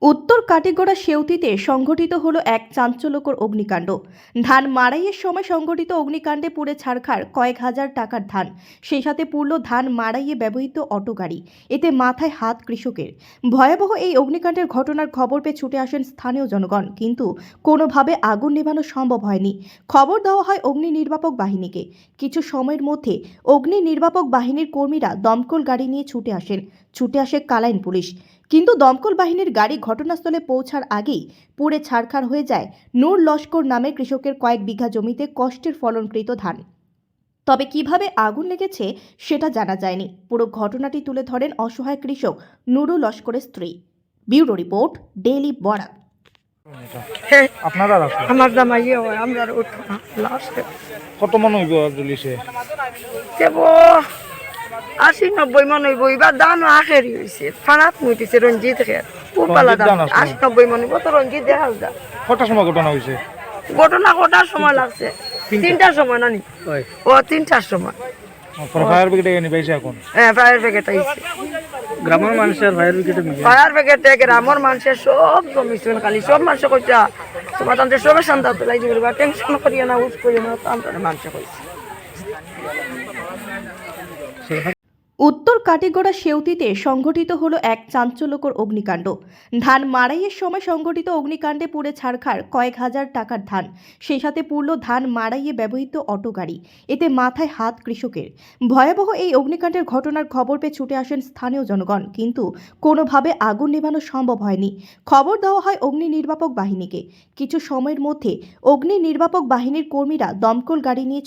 উত্তর কাটিগড়া সেউতিতে সংঘটিত হলো এক চাঞ্চল্যকর অগ্নিকাণ্ড। ধান মাড়াইয়ের সময় সংঘটিত অগ্নিকাণ্ডে পুড়ে ছারখাড় কয়েক হাজার টাকার ধান, সেই সাথে পুড়ল ধান মাড়াইয়ে ব্যবহৃত অটো গাড়ি। এতে মাথায় হাত কৃষকের। ভয়াবহ এই অগ্নিকাণ্ডের ঘটনার খবর পেয়ে ছুটে আসেন স্থানীয় জনগণ, কিন্তু কোনোভাবে আগুন নেভানো সম্ভব হয়নি। খবর দেওয়া হয় অগ্নি নির্বাপক বাহিনীকে। কিছু সময়ের মধ্যে অগ্নি নির্বাপক বাহিনীর কর্মীরা দমকল গাড়ি নিয়ে ছুটে আসে কালাইন পুলিশ, কিন্তু দমকল বাহিনীর গাড়ি ঘটনাস্থলে পৌঁছার আগেই পুড়ে ছারখার হয়ে যায় নূর লস্কর নামে কৃষকের কয়েক বিঘা জমিতে কষ্টের ফলনকৃত ধান। তবে কিভাবে আগুন লেগেছে সেটা জানা যায়নি। পুরো ঘটনাটি তুলে ধরেন অসহায় কৃষক নুরু লস্করের স্ত্রী। Bureau report, daily Barak. আপনারা আমার জামাইয়ে হয় আমরা উঠো না লাস্টে কত মন হইব জ্বলিছে? কেব 80-90 মন হইব। এবার দাম আখেরি হয়েছে, ফানাত মুইতেছে রঞ্জিত খের পুরপালা দাম 80-90 মন হইব। তো রঞ্জিত দেখা যায় কটার সময় ঘটনা হয়েছে? ঘটনা কটার সময় লাগছে? 3টার সময় নানি ও 3টার সময়। ফায়ার ব্রিগেডে এনে পাইছে এখন? হ্যাঁ, ফায়ার ব্রিগেড আইছে। গ্রামের মানুষের ফায়ার ব্রিগেডে ফায়ার ব্রিগেড গ্রামের মানুষের সব জমিছেন, খালি সব মানুষ কইতা তোমার তান্ত্রে সবে শান্ত তোলাই দিবে, টেনশন করিয়া না, উঠ করিয়া না, তান্ত্রে মানুষ কইছে। উত্তর কাটিগড়া সেউতিতে সংঘটিত হলো এক চাঞ্চল্যকর অগ্নিকাণ্ড। ধান মাড়াইয়ের সময় সংঘটিত অগ্নিকাণ্ডে পুড়ে ছারখাড় কয়েক হাজার টাকার ধান, সেই সাথে পুড়ল ধান মাড়াইয়ে ব্যবহৃত অটো গাড়ি। এতে মাথায় হাত কৃষকের। ভয়াবহ এই অগ্নিকাণ্ডের ঘটনার খবর পেয়ে ছুটে আসেন স্থানীয় জনগণ, কিন্তু কোনোভাবে আগুন নেভানো সম্ভব হয়নি। খবর দেওয়া হয় অগ্নি নির্বাপক বাহিনীকে। কিছু সময়ের মধ্যে অগ্নি নির্বাপক বাহিনীর কর্মীরা দমকল গাড়ি নিয়ে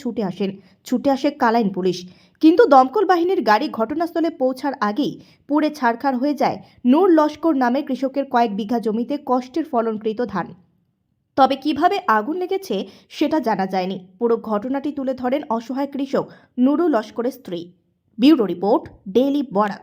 ছুটে আসে কালাইন পুলিশ, কিন্তু দমকল বাহিনীর গাড়ি ঘটনাস্থলে পৌঁছার আগেই পুড়ে ছারখার হয়ে যায় নূর লস্কর নামে কৃষকের কয়েক বিঘা জমিতে কষ্টের ফলনকৃত ধান। তবে কিভাবে আগুন লেগেছে সেটা জানা যায়নি। পুরো ঘটনাটি তুলে ধরেন অসহায় কৃষক নুরু লস্করের স্ত্রী। Bureau report, daily Barak.